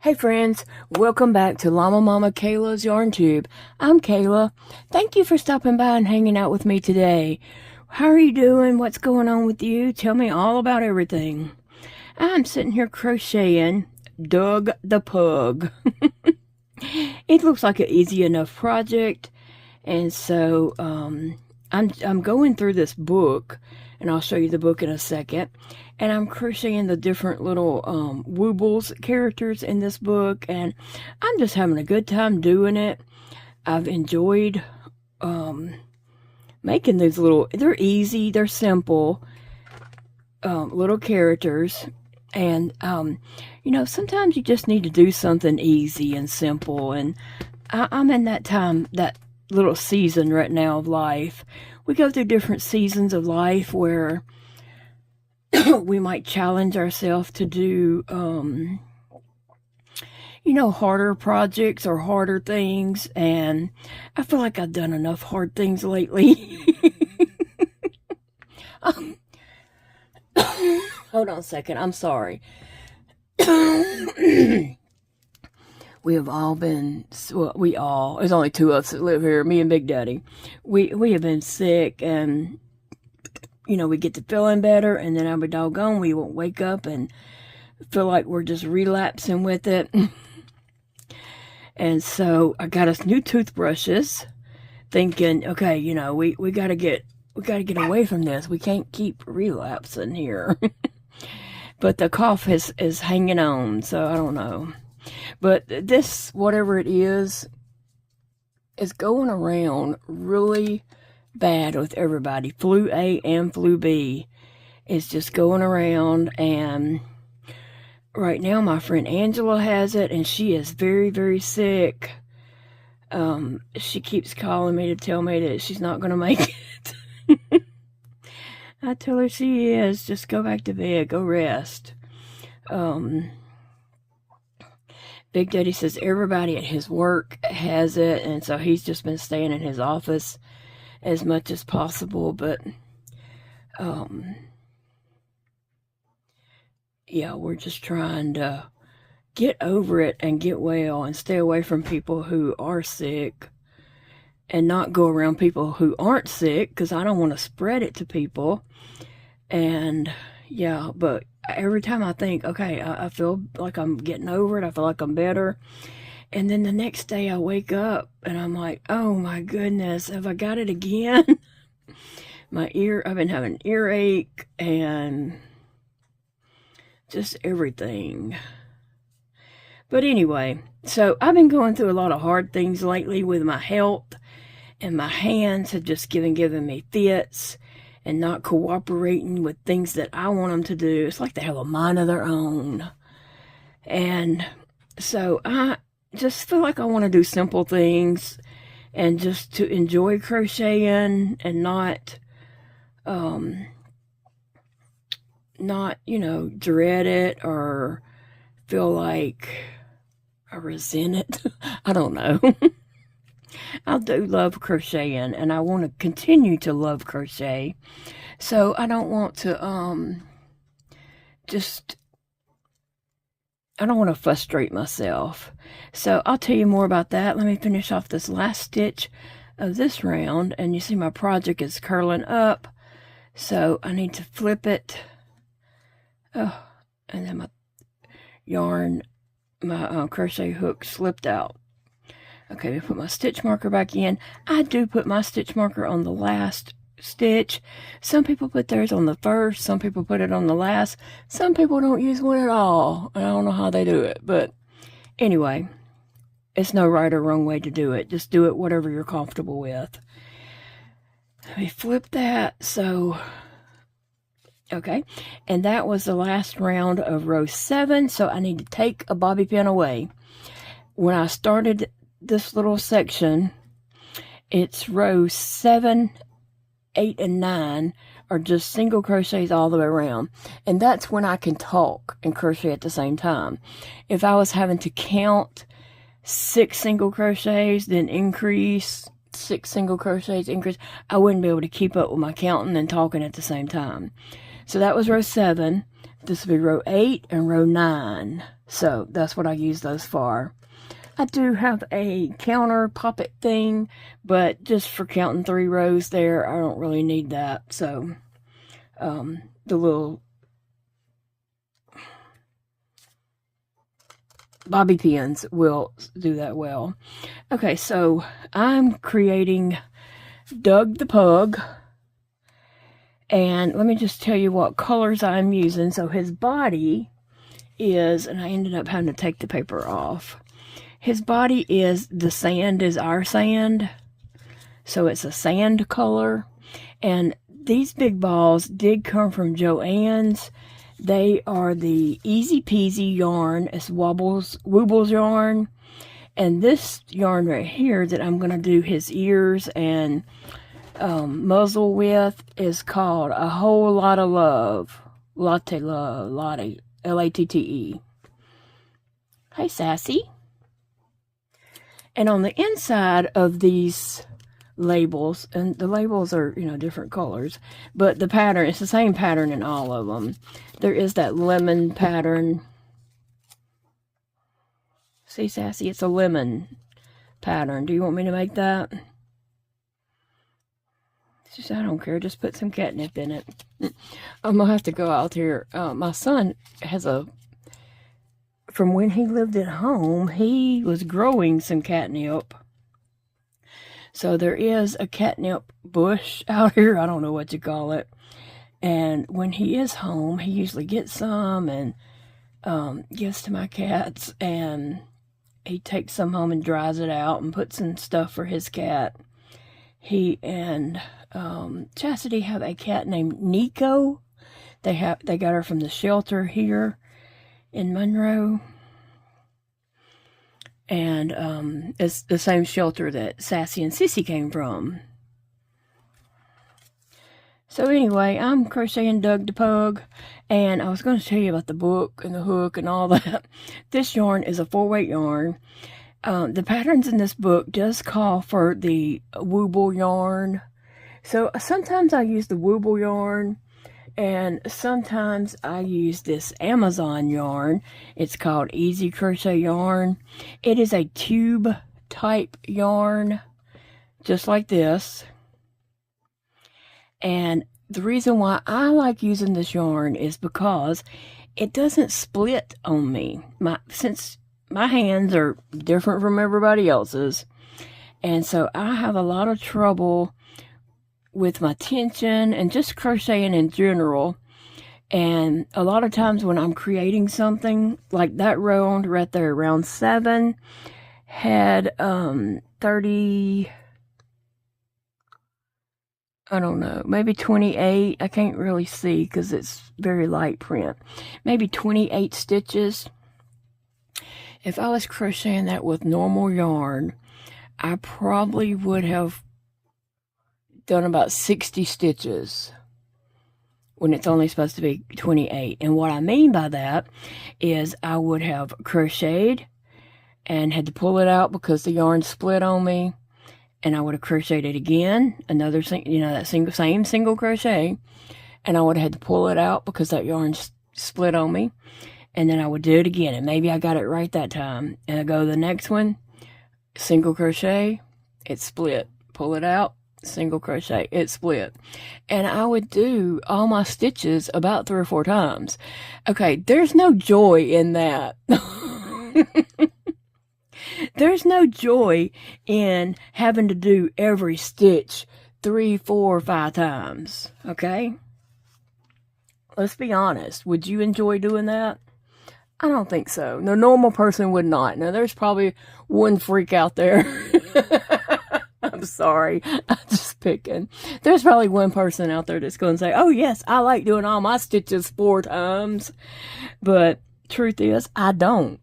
Hey friends, welcome back to Llama Mama Kayla's Yarn Tube. I'm Kayla. Thank you for stopping by and hanging out with me today. How are you doing? What's going on with you? Tell me all about everything. I'm sitting here crocheting Doug the Pug. It looks like an easy enough project, and so I'm going through this book, and I'll show you the book in a second. And I'm crocheting the different little Woobles characters in this book, and I'm just having a good time doing it. I've enjoyed making these little, they're easy, they're simple little characters. And, you know, sometimes you just need to do something easy and simple, and I'm in that time, that little season right now of life. We go through different seasons of life where we might challenge ourselves to do, you know, harder projects or harder things. And I feel like I've done enough hard things lately. Hold on a second. I'm sorry. We have all been, well, there's only two of us that live here, me and Big Daddy. We have been sick, and you know, we get to feeling better, and then I'll be doggone, we won't wake up and feel like we're just relapsing with it. And so I got us new toothbrushes, thinking, okay, you know, we gotta get away from this. We can't keep relapsing here. But the cough is hanging on, so I don't know. But this, whatever it is going around really bad with everybody. Flu A and flu B is just going around, and right now my friend Angela has it, and she is very, very sick. She keeps calling me to tell me that she's not going to make it. I tell her she is. Just go back to bed. Go rest. Big Daddy says everybody at his work has it, and so he's just been staying in his office as much as possible. But yeah, we're just trying to get over it and get well and stay away from people who are sick and not go around people who aren't sick, because I don't want to spread it to people. And yeah, but every time I think, okay, I feel like I'm getting over it, I feel like I'm better, and then the next day I wake up and I'm like, oh my goodness, have I got it again? I've been having earache and just everything. But anyway, so I've been going through a lot of hard things lately with my health, and my hands have just given me fits and not cooperating with things that I want them to do. It's like they have a mind of their own. And so I just feel like I want to do simple things and just to enjoy crocheting and not, you know, dread it or feel like I resent it. I don't know. I do love crocheting, and I want to continue to love crochet. So I don't want to, I don't want to frustrate myself. So I'll tell you more about that. Let me finish off this last stitch of this round, and you see my project is curling up. So I need to flip it. Oh, and then my yarn, my crochet hook slipped out. Okay, let me put my stitch marker back in. I do put my stitch marker on the last stitch. Some people put theirs on the first. Some people put it on the last. Some people don't use one at all. I don't know how they do it. But anyway, it's no right or wrong way to do it. Just do it whatever you're comfortable with. Let me flip that. So, okay. And that was the last round of row 7. So I need to take a bobby pin away. When I started this little section, it's row 7, 8, and 9 are just single crochets all the way around, and that's when I can talk and crochet at the same time. If I was having to count 6 single crochets, then increase 6 single crochets, increase, I wouldn't be able to keep up with my counting and talking at the same time. So that was row 7. This will be row 8 and row 9. So that's what I use those for. I do have a counter poppet thing, but just for counting 3 rows there, I don't really need that. So the little bobby pins will do that well. Okay, so I'm creating Doug the Pug. And let me just tell you what colors I'm using. So his body is, and I ended up having to take the paper off. His body is, the sand is our sand. So it's a sand color. And these big balls did come from Joann's. They are the Easy Peasy yarn. It's Woobles yarn. And this yarn right here that I'm going to do his ears and muzzle with is called A Whole Lot of Love. Latte Love. Latte. L-A-T-T-E. Hey, Sassy. And on the inside of these labels, and the labels are, you know, different colors, but the pattern, it's the same pattern in all of them. There is that lemon pattern. See, Sassy, it's a lemon pattern. Do you want me to make that? Just, I don't care. Just put some catnip in it. I'm going to have to go out here. My son has from when he lived at home, he was growing some catnip. So there is a catnip bush out here. I don't know what you call it. And when he is home, he usually gets some and gives to my cats. And he takes some home and dries it out and puts some stuff for his cat. He and Chastity have a cat named Nico. They got her from the shelter here in Monroe. And it's the same shelter that Sassy and Sissy came from. So anyway, I'm crocheting Doug the Pug, and I was going to tell you about the book and the hook and all that. This yarn is a 4-weight yarn. The patterns in this book does call for the Wooble yarn. So sometimes I use the Wooble yarn, and sometimes I use this Amazon yarn. It's called Easy Crochet Yarn. It is a tube type yarn, just like this. And the reason why I like using this yarn is because it doesn't split on me. Since my hands are different from everybody else's, and so I have a lot of trouble with my tension and just crocheting in general. And a lot of times when I'm creating something, like that round right there, round 7 had 30, I don't know, maybe 28. I can't really see because it's very light print. Maybe 28 stitches. If I was crocheting that with normal yarn, I probably would have done about 60 stitches when it's only supposed to be 28. And what I mean by that is I would have crocheted and had to pull it out because the yarn split on me, and I would have crocheted again, another, you know, that same single crochet, and I would have had to pull it out because that yarn split on me, and then I would do it again, and maybe I got it right that time, and I go to the next one, single crochet, it split, pull it out, single crochet, it split. And I would do all my stitches about 3 or 4 times. Okay, there's no joy in that. There's no joy in having to do every stitch 3, 4, 5 times. Okay? Let's be honest. Would you enjoy doing that? I don't think so. No normal person would not. Now, there's probably one freak out there. I'm sorry. I'm just picking. There's probably one person out there that's going to say, oh, yes, I like doing all my stitches 4 times. But truth is, I don't.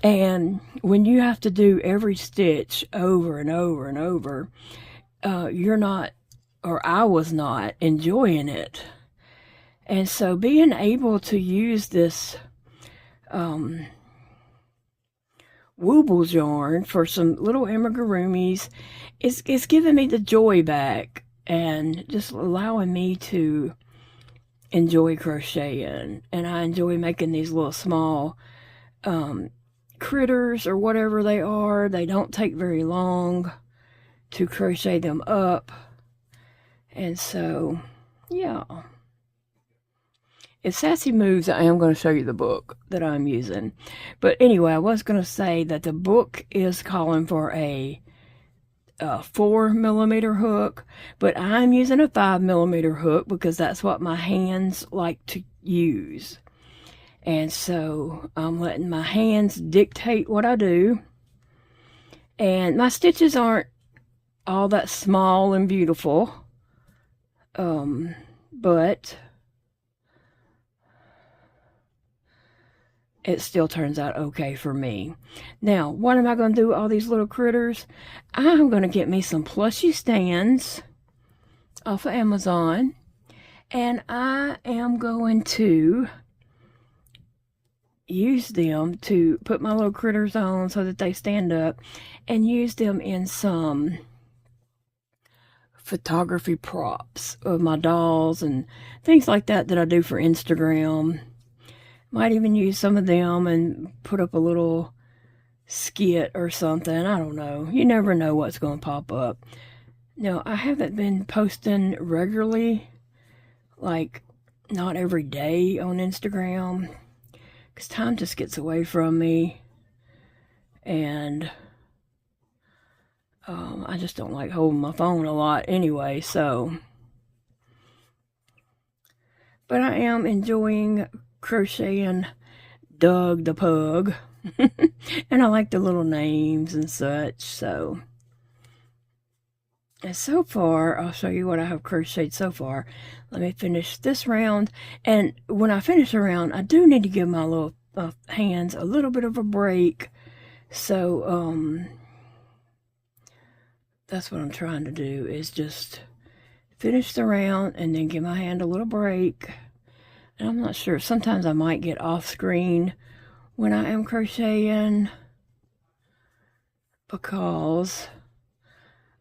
And when you have to do every stitch over and over and over, you're not, or I was not, enjoying it. And so being able to use this Woobles yarn for some little amigurumis is giving me the joy back and just allowing me to enjoy crocheting, and I enjoy making these little small critters or whatever they are. They don't take very long to crochet them up, and so yeah. If Sassy moves, I am going to show you the book that I'm using. But anyway, I was going to say that the book is calling for a 4mm hook, but I'm using a 5mm hook because that's what my hands like to use. And so I'm letting my hands dictate what I do. And my stitches aren't all that small and beautiful, but it still turns out okay for me. Now, what am I going to do with all these little critters? I'm going to get me some plushie stands off of Amazon, and I am going to use them to put my little critters on so that they stand up, and use them in some photography props of my dolls and things like that that I do for Instagram. Might even use some of them and put up a little skit or something. I don't know. You never know what's going to pop up. Now, I haven't been posting regularly, like not every day on Instagram, because time just gets away from me, and I just don't like holding my phone a lot anyway, so. But I am enjoying crocheting Doug the pug. And I like the little names and such, so. And so far, I'll show you what I have crocheted so far. Let me finish this round. And when I finish a round, I do need to give my little hands a little bit of a break. So, that's what I'm trying to do, is just finish the round and then give my hand a little break. And I'm not sure. Sometimes I might get off screen when I am crocheting because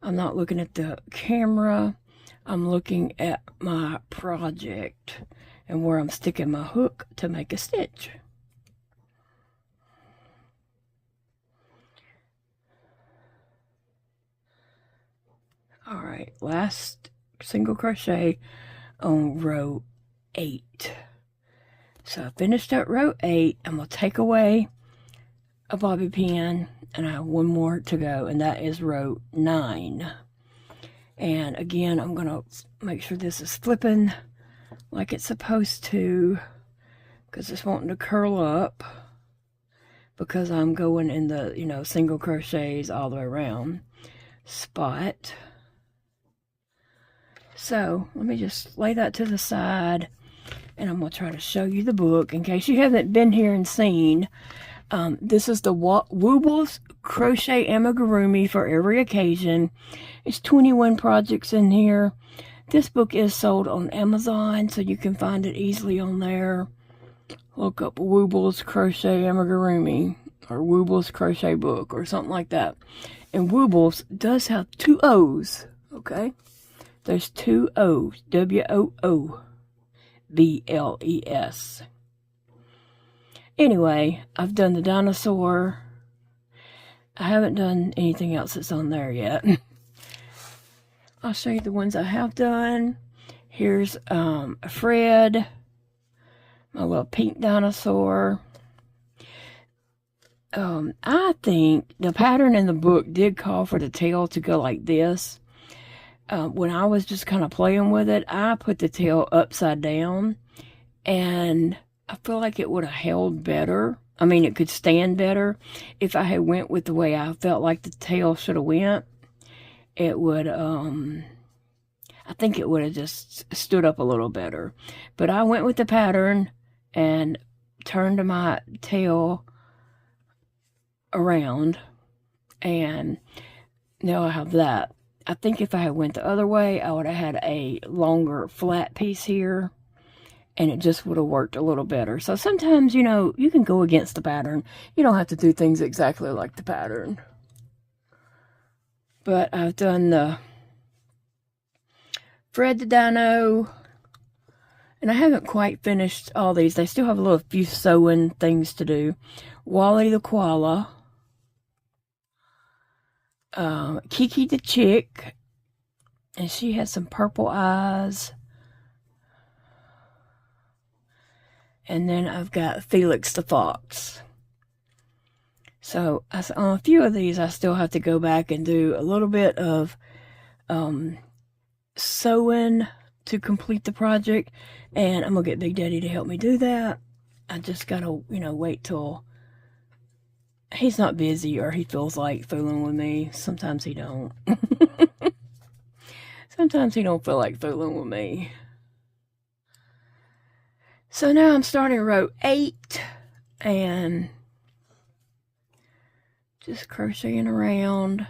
I'm not looking at the camera. I'm looking at my project and where I'm sticking my hook to make a stitch. All right, last single crochet on row 8. So I finished up row 8. I'm going to take away a bobby pin, and I have one more to go, and that is row 9. And again, I'm going to make sure this is flipping like it's supposed to, because it's wanting to curl up, because I'm going in the, single crochets all the way around spot. So let me just lay that to the side, and I'm going to try to show you the book in case you haven't been here and seen. This is the Woobles Crochet Amigurumi for every occasion. It's 21 projects in here. This book is sold on Amazon, so you can find it easily on there. Look up Woobles Crochet Amigurumi or Woobles Crochet Book or something like that. And Woobles does have 2 O's, okay? There's 2 O's, W-O-O-B-L-E-S. Anyway, I've done the dinosaur. I haven't done anything else that's on there yet. I'll show you the ones I have done. Here's Fred, my little pink dinosaur. I think the pattern in the book did call for the tail to go like this. When I was just kind of playing with it, I put the tail upside down, and I feel like it would have held better. I mean, it could stand better if I had went with the way I felt like the tail should have went. It would, I think it would have just stood up a little better. But I went with the pattern and turned my tail around, and now I have that. I think if I had went the other way, I would have had a longer flat piece here, and it just would have worked a little better. So sometimes, you can go against the pattern. You don't have to do things exactly like the pattern. But I've done the Fred the Dino, And I haven't quite finished all these. They still have a little few sewing things to do. Wally the koala. Kiki the chick. And she has some purple eyes. And then I've got Felix the fox. So on a few of these, I still have to go back and do a little bit of sewing to complete the project. And I'm going to get Big Daddy to help me do that. I just got to, wait till he's not busy or he feels like fooling with me. Sometimes he don't. Sometimes he don't feel like fooling with me. So now I'm starting row 8 and just crocheting around.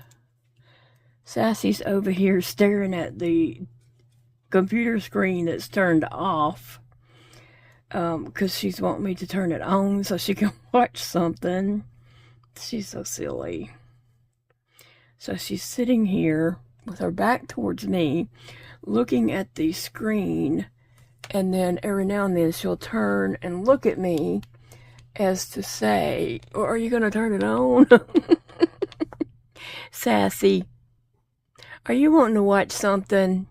Sassy's over here staring at the computer screen that's turned off because she's wanting me to turn it on so she can watch something. She's so silly. So she's sitting here with her back towards me, looking at the screen, and then every now and then she'll turn and look at me as to say, "Or are you going to turn it on?" Sassy, are you wanting to watch something?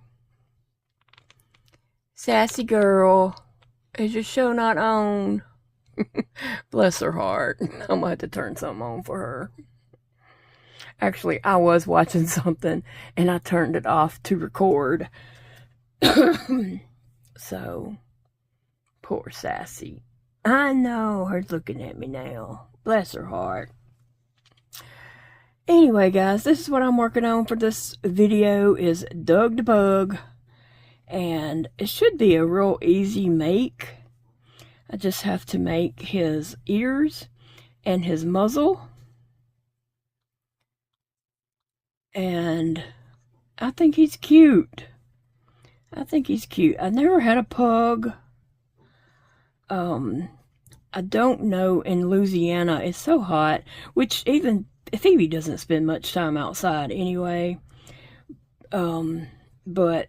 Sassy girl, is your show not on? Bless her heart. I'm going to have to turn something on for her. Actually, I was watching something and I turned it off to record. So, poor Sassy. I know her's looking at me now. Bless her heart. Anyway, guys, this is what I'm working on for this video is Doug the Bug. And it should be a real easy make. I just have to make his ears and his muzzle. And I think he's cute. I think he's cute. I've never had a pug. I don't know, in Louisiana it's so hot, which even Phoebe doesn't spend much time outside anyway. But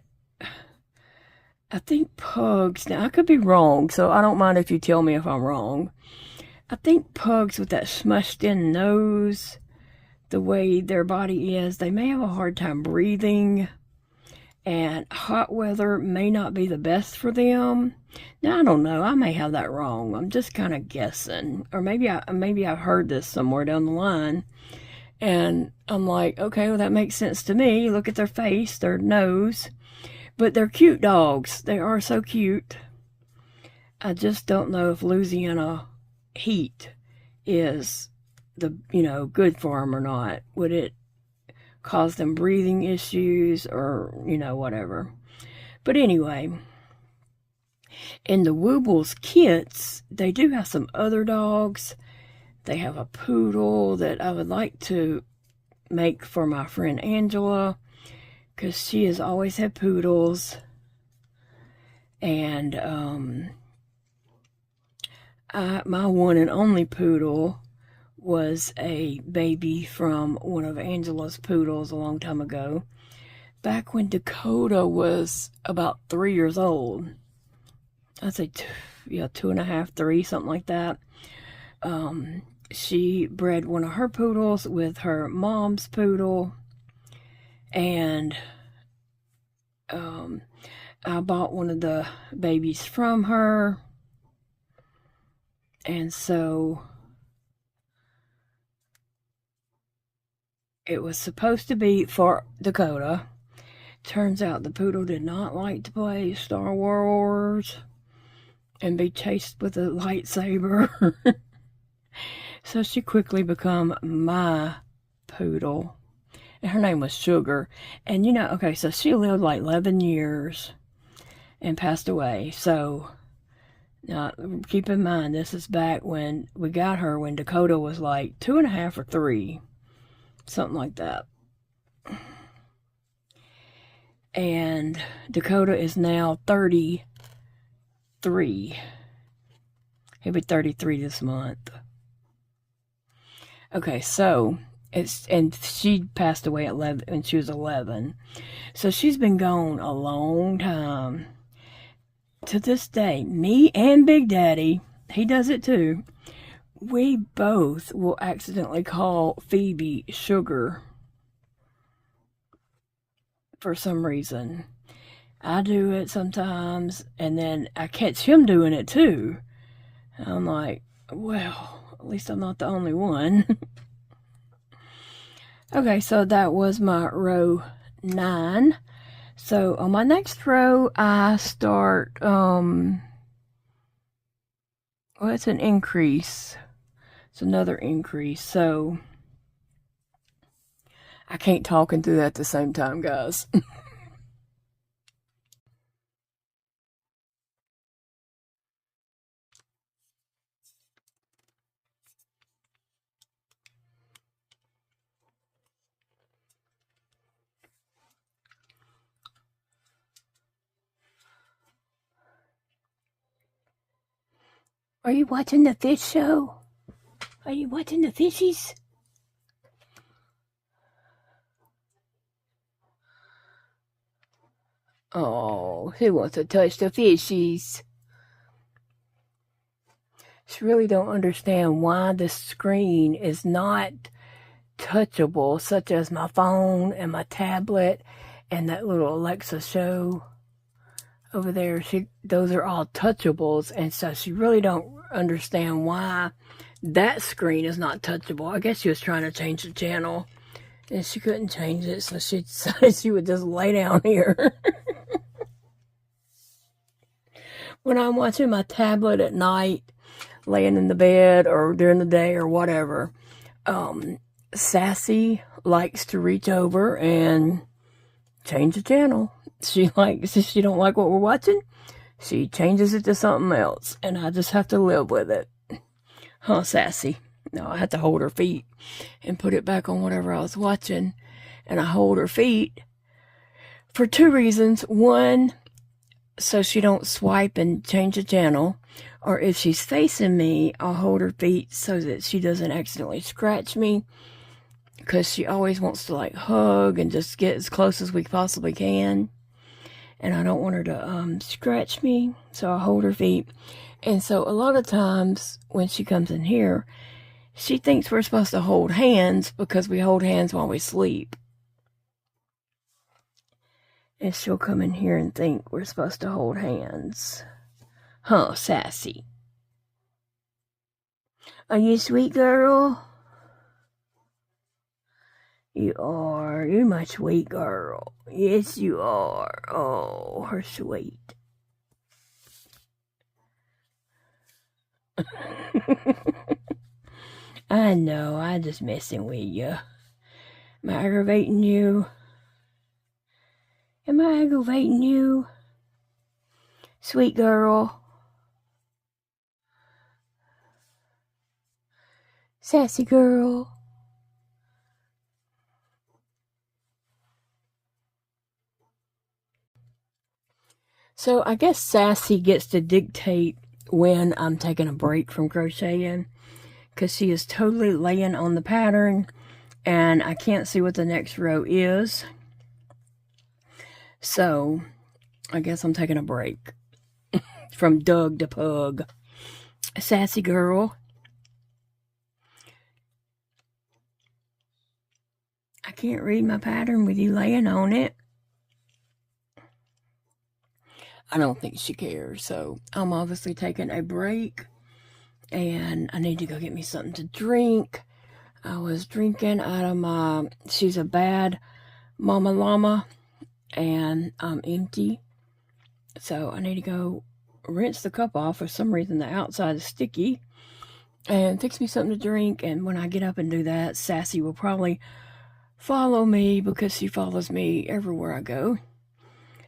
I think pugs, now I could be wrong, so I don't mind if you tell me if I'm wrong. I think pugs with that smushed in nose, the way their body is, they may have a hard time breathing. And hot weather may not be the best for them. Now, I don't know. I may have that wrong. I'm just kind of guessing. Or maybe I've heard this somewhere down the line. And I'm like, okay, well, that makes sense to me. Look at their face, their nose. But they're cute dogs. They are so cute. I just don't know if Louisiana heat is good for them or not. Would it cause them breathing issues or, whatever. But anyway, in the Woobles kits, they do have some other dogs. They have a poodle that I would like to make for my friend Angela because she has always had poodles. And my one and only poodle was a baby from one of Angela's poodles a long time ago, back when Dakota was about 3 years old. I'd say 2.5, 3, something like that. She bred one of her poodles with her mom's poodle, and I bought one of the babies from her, and so it was supposed to be for Dakota. Turns out the poodle did not like to play Star Wars and be chased with a lightsaber. So she quickly became my poodle. And her name was Sugar. And okay, so she lived like 11 years and passed away. So now keep in mind, this is back when we got her when Dakota was like 2.5 or 3. Something like that. And Dakota is now 33. He'll be 33 this month. Okay, so and she passed away at 11 when she was 11. So she's been gone a long time. to this day, me and Big Daddy, he does it too, we both will accidentally call Phoebe Sugar for some reason. I do it sometimes, and then I catch him doing it too. I'm like, well, at least I'm not the only one. Okay, so that was my row 9. So on my next row, I start, well, it's an increase. It's another increase. So I can't talk and do that at the same time, guys. Are you watching the fish show? Are you watching the fishies? Oh, who wants to touch the fishies? She really don't understand why the screen is not touchable, such as my phone and my tablet and that little Alexa show over there. Those are all touchables, and so she really don't understand why that screen is not touchable. I guess she was trying to change the channel and she couldn't change it, so she decided she would just lay down here. When I'm watching my tablet at night, laying in the bed or during the day or whatever, Sassy likes to reach over and change the channel. She don't like what we're watching, she changes it to something else, and I just have to live with it. Huh, Sassy? No, I had to hold her feet and put it back on whatever I was watching, and I hold her feet for 2 reasons. One, so she don't swipe and change the channel, or if she's facing me, I'll hold her feet so that she doesn't accidentally scratch me, because she always wants to like hug and just get as close as we possibly can, and I don't want her to scratch me, so I hold her feet. And so a lot of times when she comes in here, she thinks we're supposed to hold hands because we hold hands while we sleep. And she'll come in here and think we're supposed to hold hands. Huh, Sassy? Are you a sweet girl? You are. You're my sweet girl. Yes, you are. Oh, her sweet. I know, I'm just messing with you. Am I aggravating you? Am I aggravating you? Sweet girl. Sassy girl. So I guess Sassy gets to dictate when I'm taking a break from crocheting, because she is totally laying on the pattern and I can't see what the next row is. So I guess I'm taking a break from Doug to Pug. Sassy girl. I can't read my pattern with you laying on it. I don't think she cares, so I'm obviously taking a break, and I need to go get me something to drink. I was drinking out of my She's a Bad Mama Llama, and I'm empty, so I need to go rinse the cup off. For some reason the outside is sticky, and fix me something to drink. And when I get up and do that, Sassy will probably follow me because she follows me everywhere I go.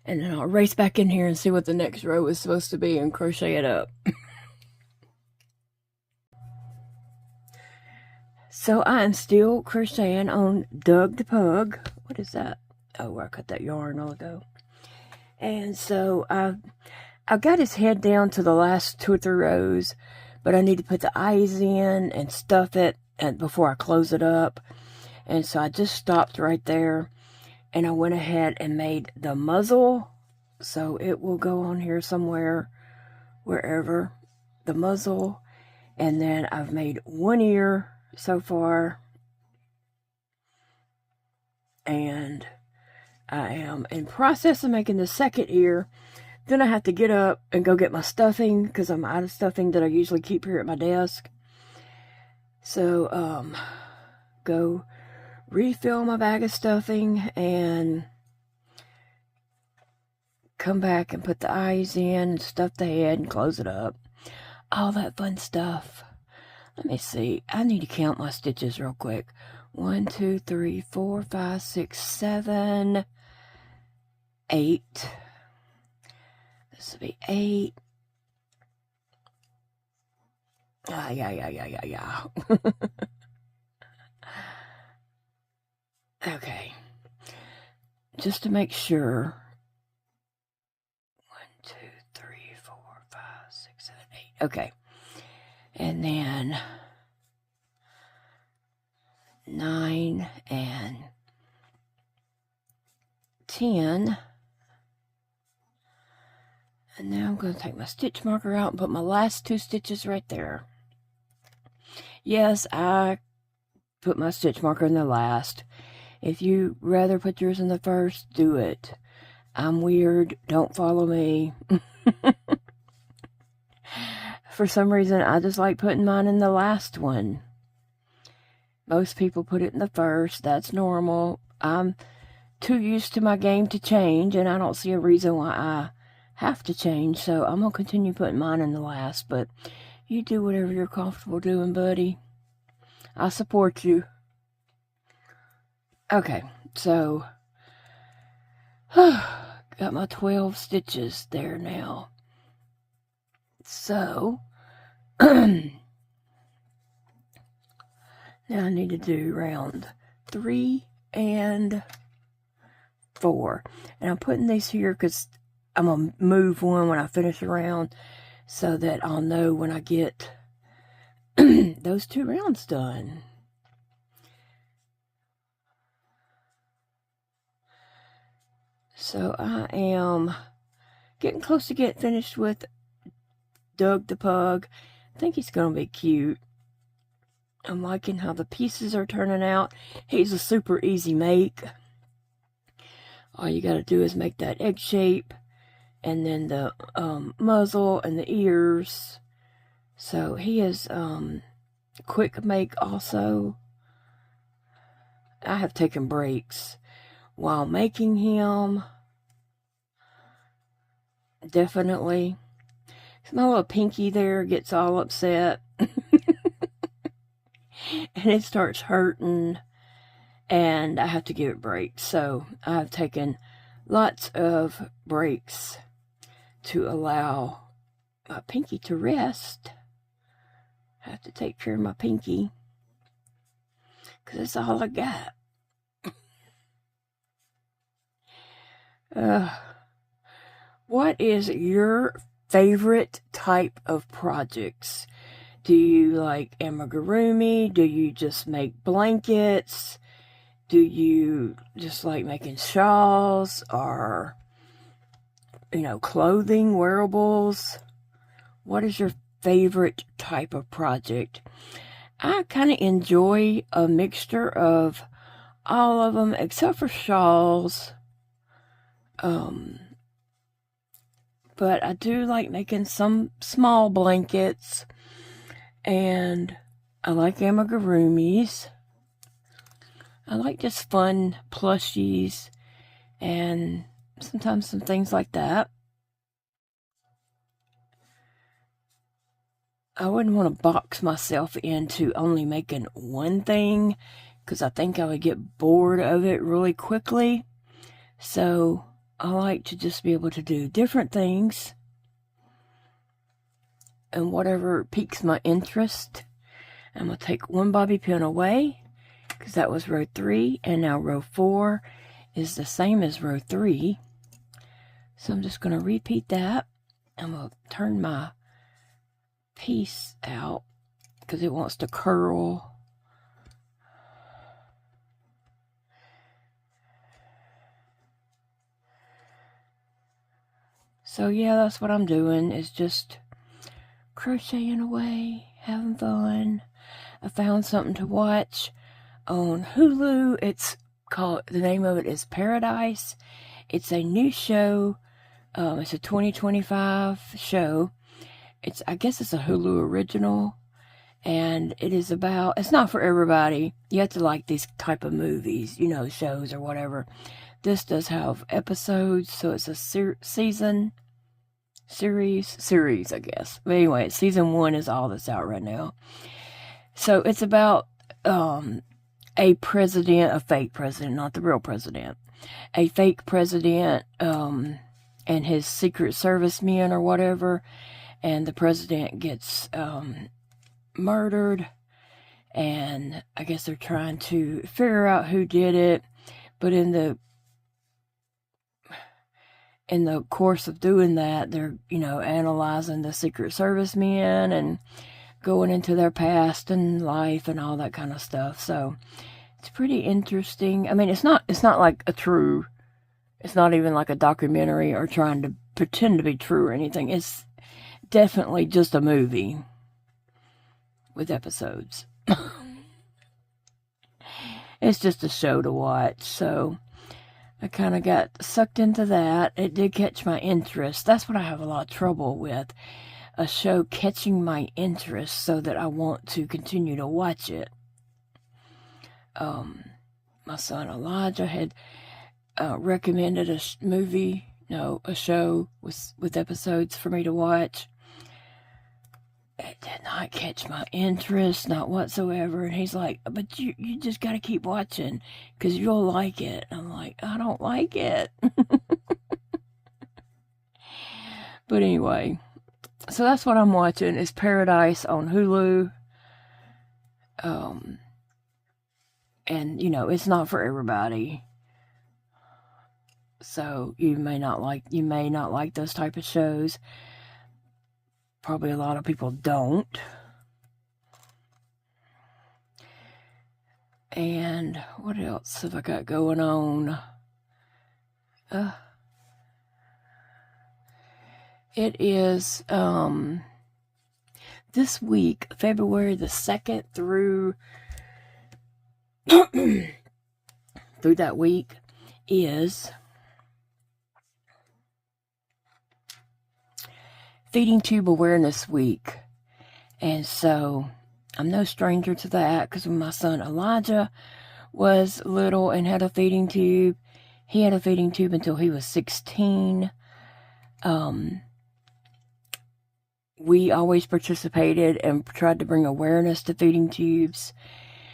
And then I'll race back in here and see what the next row is supposed to be and crochet it up. So I am still crocheting on Doug the Pug. What is that? Oh, I cut that yarn all ago. And so I've got his head down to the last 2 or 3 rows, but I need to put the eyes in and stuff it before I close it up. And so I just stopped right there, and I went ahead and made the muzzle So it will go on here somewhere, wherever, the muzzle. And then I've made one ear so far. And I am in process of making the second ear. Then I have to get up and go get my stuffing because I'm out of stuffing that I usually keep here at my desk. So, go refill my bag of stuffing and come back and put the eyes in and stuff the head and close it up. All that fun stuff. Let me see. I need to count my stitches real quick. 1, 2, 3, 4, 5, 6, 7, 8. This will be 8. Yeah. Okay. Just to make sure. 1, 2, 3, 4, 5, 6, 7, 8. Okay. And then 9 and 10. And now I'm going to take my stitch marker out and put my last 2 stitches right there. Yes, I put my stitch marker in the last. If you rather put yours in the first, do it. I'm weird. Don't follow me. For some reason, I just like putting mine in the last one. Most people put it in the first. That's normal. I'm too used to my game to change, and I don't see a reason why I have to change. So I'm going to continue putting mine in the last. But you do whatever you're comfortable doing, buddy. I support you. Okay, so got my 12 stitches there now. So now I need to do round 3 and 4. And I'm putting these here because I'm going to move one when I finish a round so that I'll know when I get those 2 rounds done. So I am getting close to getting finished with Doug the Pug. I think he's going to be cute. I'm liking how the pieces are turning out. He's a super easy make. All you got to do is make that egg shape. And then the muzzle and the ears. So he is quick make also. I have taken breaks while making him. Definitely. My little pinky there gets all upset. And it starts hurting. And I have to give it breaks. So I've taken lots of breaks to allow my pinky to rest. I have to take care of my pinky. Because that's all I got. What is your favorite type of projects? Do you like amigurumi? Do you just make blankets? Do you just like making shawls or, clothing, wearables? What is your favorite type of project? I kind of enjoy a mixture of all of them except for shawls. But I do like making some small blankets, and I like amigurumis. I like just fun plushies and sometimes some things like that. I wouldn't want to box myself into only making one thing because I think I would get bored of it really quickly. So I like to just be able to do different things and whatever piques my interest. I'm going to take one bobby pin away because that was row 3, and now row 4 is the same as row 3. So I'm just going to repeat that. I'm going to turn my piece out because it wants to curl. So yeah, that's what I'm doing, is just crocheting away, having fun. I found something to watch on Hulu. The name of it is Paradise. It's a new show. It's a 2025 show. I guess it's a Hulu original. And it's not for everybody. You have to like these type of movies, shows or whatever. This does have episodes, so it's a series, I guess. But anyway, season 1 is all that's out right now. So it's about a fake president, not the real president. A fake president and his Secret Service men or whatever. And the president gets murdered, and I guess they're trying to figure out who did it, but in the course of doing that, they're analyzing the Secret Service men and going into their past and life and all that kind of stuff. So it's pretty interesting. I mean, it's not like it's not even like a documentary or trying to pretend to be true or anything. It's definitely just a movie with episodes. It's just a show to watch, so I kind of got sucked into that. It did catch my interest. That's what I have a lot of trouble with, a show catching my interest so that I want to continue to watch it. My son Elijah had recommended a show with episodes for me to watch. It did not catch my interest, not whatsoever. And he's like, but you just got to keep watching because you'll like it. I'm like, I don't like it. But anyway, so that's what I'm watching, is Paradise on Hulu. And, it's not for everybody. So you may not like those type of shows. Probably a lot of people don't. And what else have I got going on? It is this week, February the 2nd through through that week is Feeding Tube Awareness Week. And so I'm no stranger to that, because when my son Elijah was little and had a feeding tube, he had a feeding tube until he was 16. We always participated and tried to bring awareness to feeding tubes.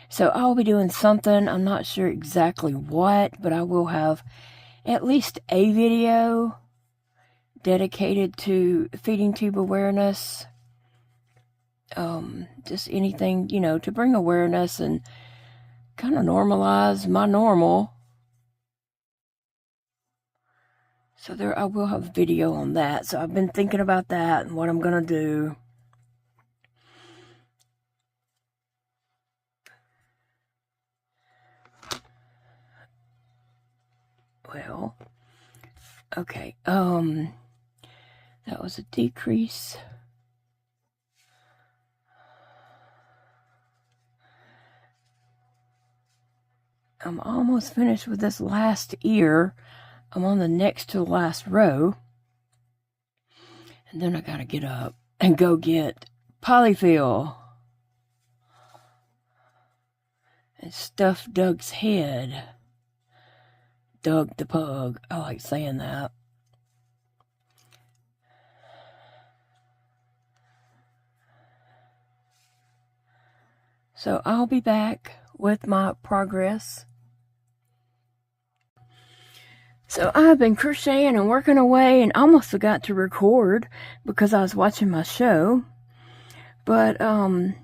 So I'll be doing something. I'm not sure exactly what, but I will have at least a video dedicated to feeding tube awareness. Just anything, to bring awareness and kind of normalize my normal. So I will have a video on that. So I've been thinking about that and what I'm going to do. Well, okay. That was a decrease. I'm almost finished with this last ear. I'm on the next to the last row. And then I gotta get up and go get polyfill and stuff Doug's head. Doug the pug. I like saying that. So I'll be back with my progress. So I've been crocheting and working away and almost forgot to record because I was watching my show. But all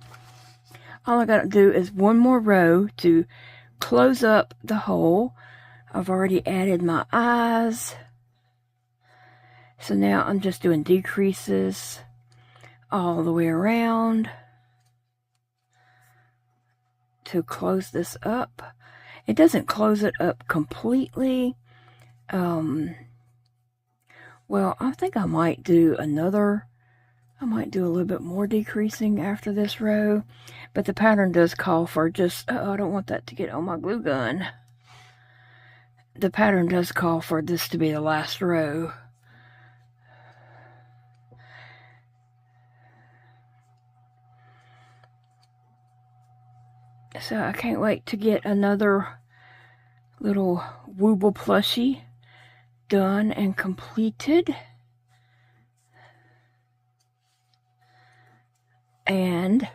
I gotta do is one more row to close up the hole. I've already added my eyes. So now I'm just doing decreases all the way around to close this up. It doesn't close it up completely. Well, I think I might do a little bit more decreasing after this row, but the pattern does call for just, I don't want that to get on my glue gun. The pattern does call for this to be the last row. So I can't wait to get another little Wooble plushie done and completed. And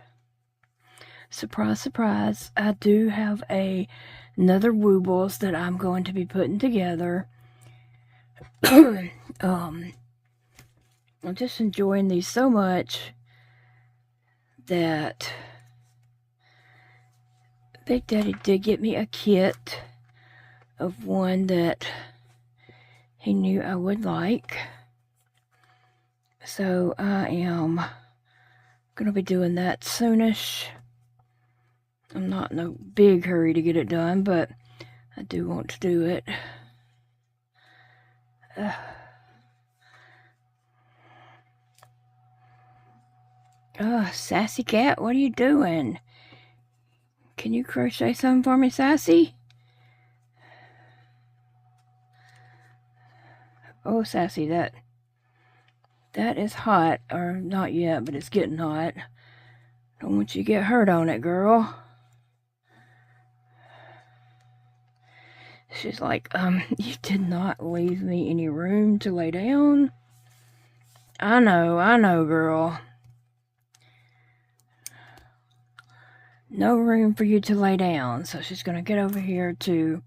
surprise, surprise, I do have another Woobles that I'm going to be putting together. I'm just enjoying these so much that Big Daddy did get me a kit of one that he knew I would like. So I am going to be doing that soonish. I'm not in a big hurry to get it done, but I do want to do it. Sassy cat, what are you doing? Can you crochet something for me, Sassy? Oh, Sassy, that is hot. Or not yet, but it's getting hot. Don't want you to get hurt on it, girl. She's like, you did not leave me any room to lay down. I know, girl. No room for you to lay down. So she's going to get over here to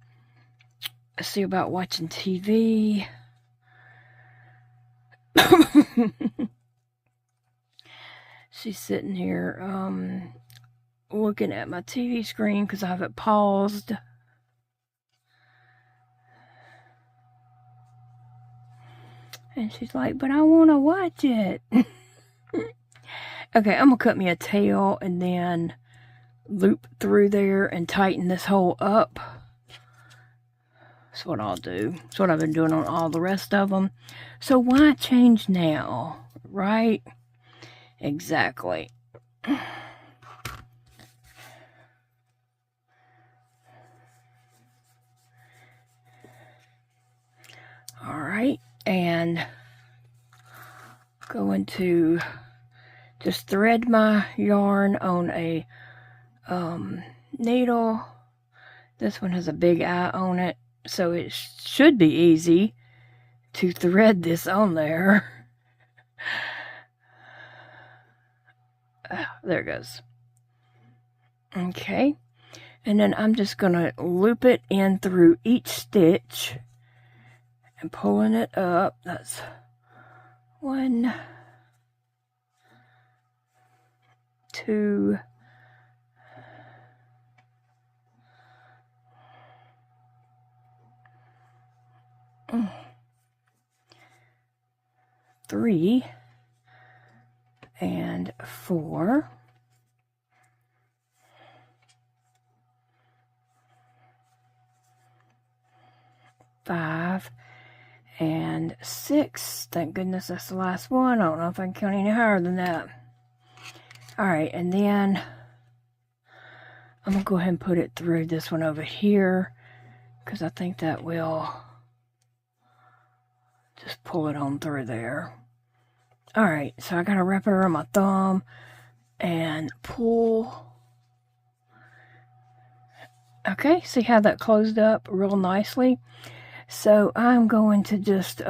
see about watching TV. She's sitting here looking at my TV screen because I have it paused. And she's like, but I want to watch it. Okay, I'm going to cut me a tail and then loop through there and tighten this hole up. That's what I'll do. That's what I've been doing on all the rest of them. So why change now, right? Exactly. Alright, and going to just thread my yarn on a needle. This one has a big eye on it, so it should be easy to thread this on there. There it goes. Okay, and then I'm just gonna loop it in through each stitch and pulling it up. That's 1, 2, 3 and 4. 5 and 6. Thank goodness that's the last one. I don't know if I can count any higher than that. Alright, and then I'm going to go ahead and put it through this one over here because I think that will just pull it on through there. Alright, so I got to wrap it around my thumb and pull. Okay, see how that closed up real nicely? So I'm going to just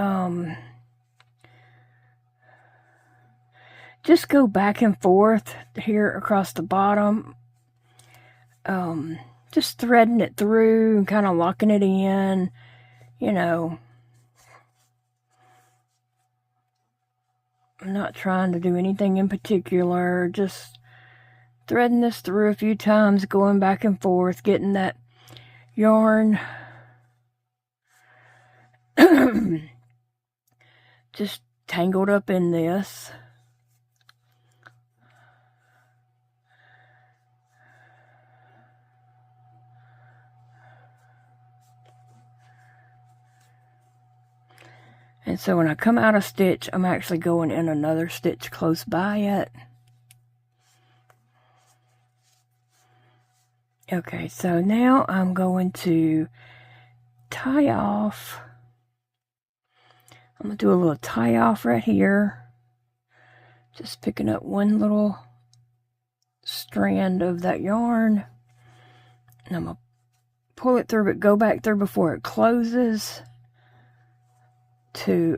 go back and forth here across the bottom. Just threading it through and kind of locking it in, you know. I'm not trying to do anything in particular, just threading this through a few times, going back and forth, getting that yarn just tangled up in this. And so when I come out of stitch, I'm actually going in another stitch close by it. Okay, so now I'm going to tie off. I'm going to do a little tie off right here. Just picking up one little strand of that yarn. And I'm going to pull it through, but go back through before it closes to,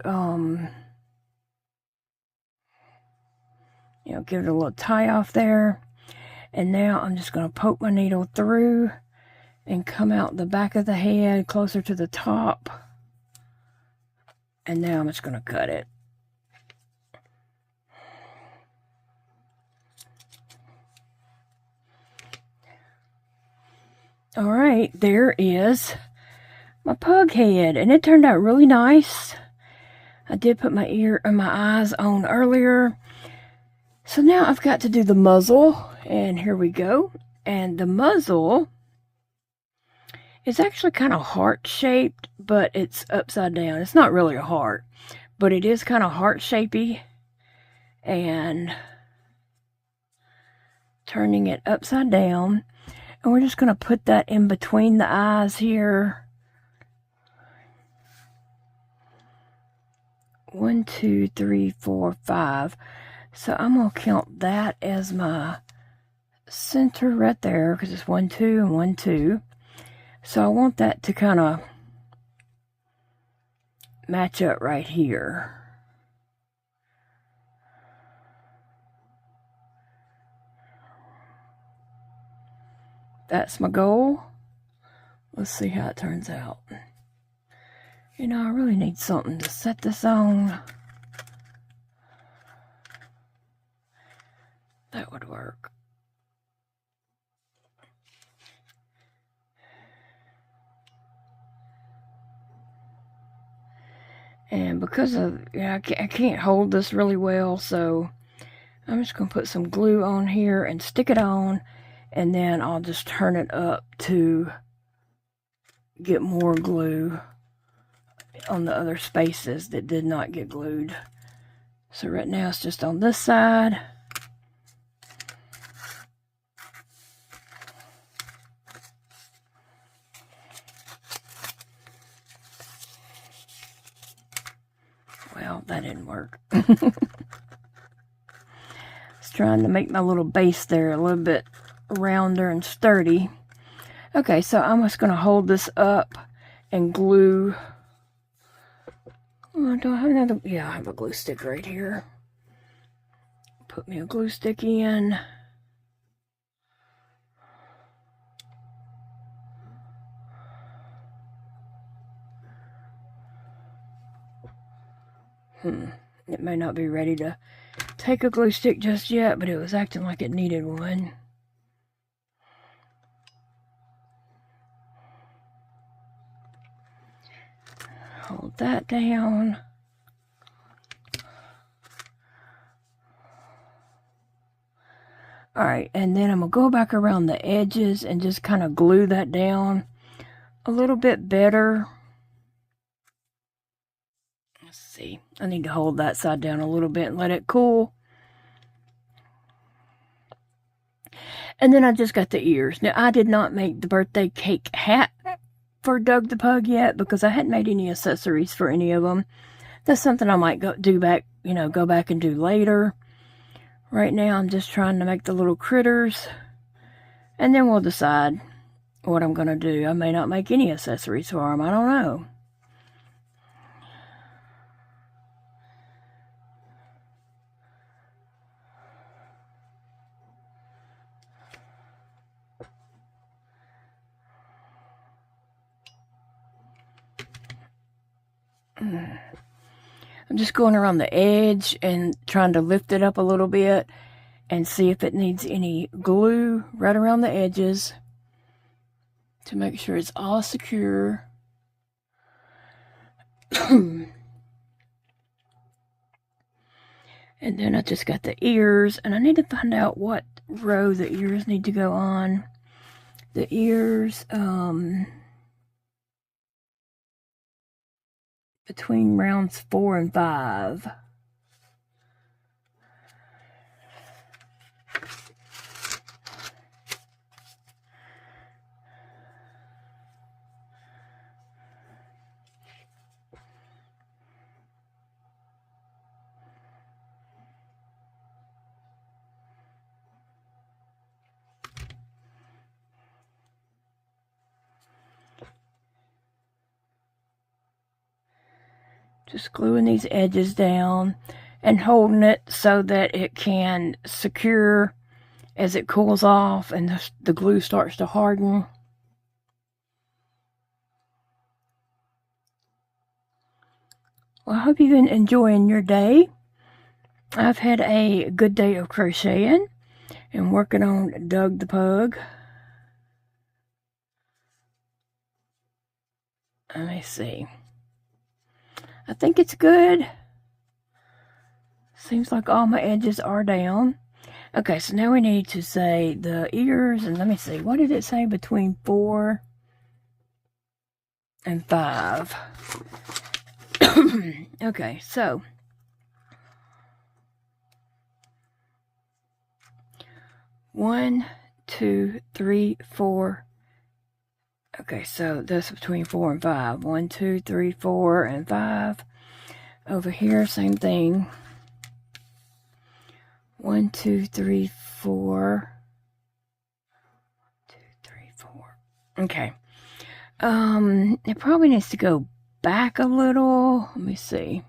you know, give it a little tie off there. And now I'm just going to poke my needle through and come out the back of the head closer to the top. And now I'm just going to cut it. All right, there is my pug head, and it turned out really nice. I did put my ear and my eyes on earlier. So now I've got to do the muzzle, and here we go. And the muzzle is actually kind of heart-shaped, but it's upside down. It's not really a heart, but it is kind of heart-shapey. And turning it upside down. And we're just going to put that in between the eyes here. 1, 2, 3, 4, 5. So I'm going to count that as my center right there, because it's 1, 2, and 1, 2. So I want that to kind of match up right here. That's my goal. Let's see how it turns out. You know, I really need something to set this on. That would work. And because of, I can't hold this really well, so I'm just going to put some glue on here and stick it on. And then I'll just turn it up to get more glue on the other spaces that did not get glued. So right now it's just on this side. Well, that didn't work. I was trying to make my little base there a little bit rounder and sturdy. Okay, so I'm just going to hold this up and glue. Oh, do I have another? Yeah, I have a glue stick right here. Put me a glue stick in. It may not be ready to take a glue stick just yet, but it was acting like it needed one. Hold that down. Alright, and then I'm going to go back around the edges and just kind of glue that down a little bit better. Let's see. I need to hold that side down a little bit and let it cool. And then I just got the ears. Now, I did not make the birthday cake hat for Doug the Pug yet because I hadn't made any accessories for any of them. That's something I might go back and do later. Right now, I'm just trying to make the little critters. And then we'll decide what I'm going to do. I may not make any accessories for them. I don't know. I'm just going around the edge and trying to lift it up a little bit and see if it needs any glue right around the edges to make sure it's all secure. And then I just got the ears, and I need to find out what row the ears need to go on. The ears, between rounds 4 and 5. Just gluing these edges down and holding it so that it can secure as it cools off and the glue starts to harden. Well, I hope you've been enjoying your day. I've had a good day of crocheting and working on Doug the Pug. Let me see. I think it's good. Seems like all my edges are down. Okay, so now we need to say the ears, and let me see, what did it say between 4 and 5? Okay, so 1, 2, 3, 4. Okay, so that's between 4 and 5. 1, 2, 3, 4, and 5. Over here, same thing. 1, 2, 3, 4. 2, 3, 4. Okay. It probably needs to go back a little. Let me see.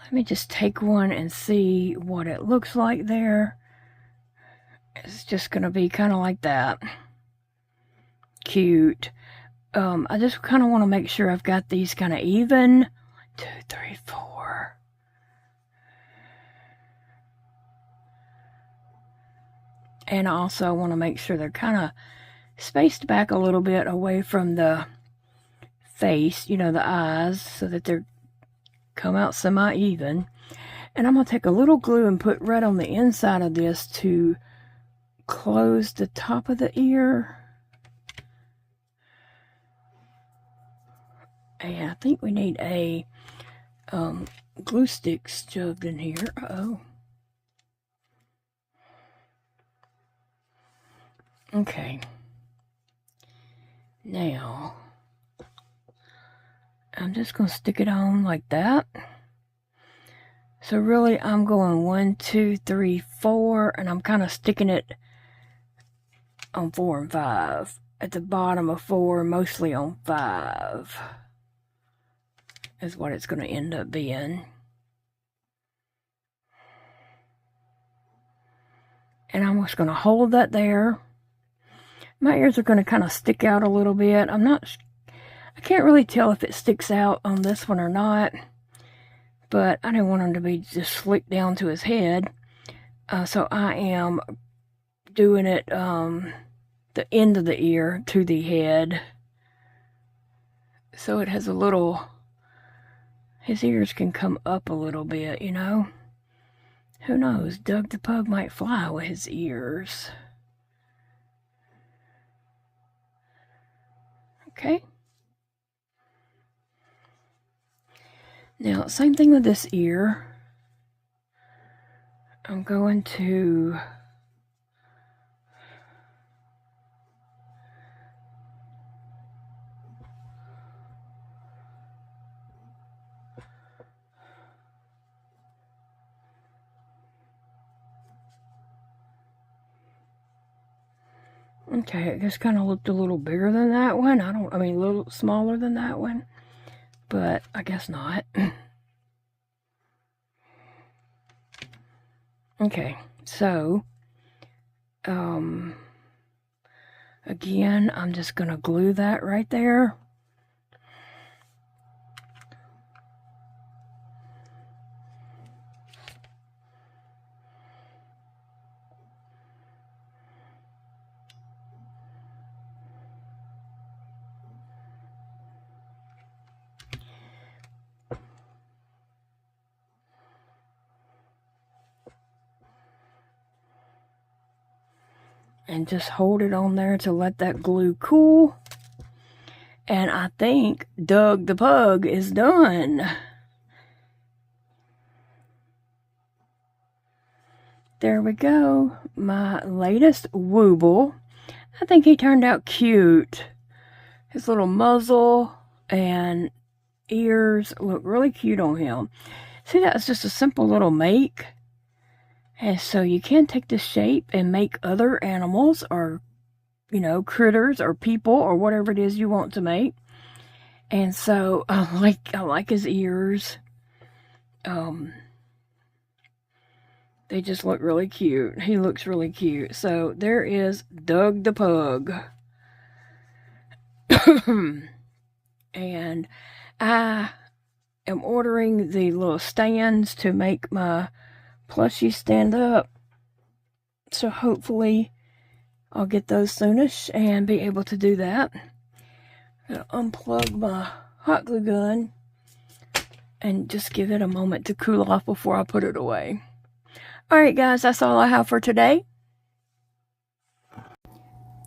Let me just take one and see what it looks like there. It's just going to be kind of like that. Cute. I just kind of want to make sure I've got these kind of even. 2, 3, 4. And I also want to make sure they're kind of spaced back a little bit away from the face, you know, the eyes, so that they're come out semi-even. And I'm going to take a little glue and put right on the inside of this to close the top of the ear. And I think we need a glue stick shoved in here. Uh-oh. Okay. Now, I'm just going to stick it on like that. So really, I'm going 1, 2, 3, 4, and I'm kind of sticking it on 4 and 5. At the bottom of 4, mostly on 5. Is what it's going to end up being. And I'm just going to hold that there. My ears are going to kind of stick out a little bit. I can't really tell if it sticks out on this one or not. But I didn't want him to be just slicked down to his head. So I am doing it the end of the ear to the head. So it has a little... His ears can come up a little bit, you know. Who knows? Doug the Pug might fly with his ears. Okay. Now, same thing with this ear. I'm going to... Okay, it just kind of looked a little bigger than that one. I mean, a little smaller than that one. But I guess not. Okay, so, again, I'm just going to glue that right there. and just hold it on there to let that glue cool. And I think Doug the Pug is done. There we go. My latest Wooble. I think he turned out cute. His little muzzle and ears look really cute on him. See, that's just a simple little make. And so you can take this shape and make other animals or, you know, critters or people or whatever it is you want to make. And so I like his ears. They just look really cute. He looks really cute. So there is Doug the Pug. And I am ordering the little stands to make my plushie stand up. So hopefully I'll get those soonish and be able to do that. I'm going to unplug my hot glue gun and just give it a moment to cool off before I put it away. Alright guys, that's all I have for today.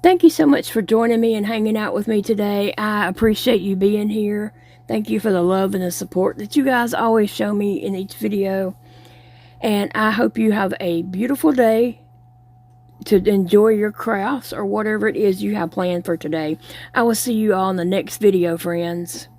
Thank you so much for joining me and hanging out with me today. I appreciate you being here. Thank you for the love and the support that you guys always show me in each video. And I hope you have a beautiful day to enjoy your crafts or whatever it is you have planned for today. I will see you all in the next video, friends.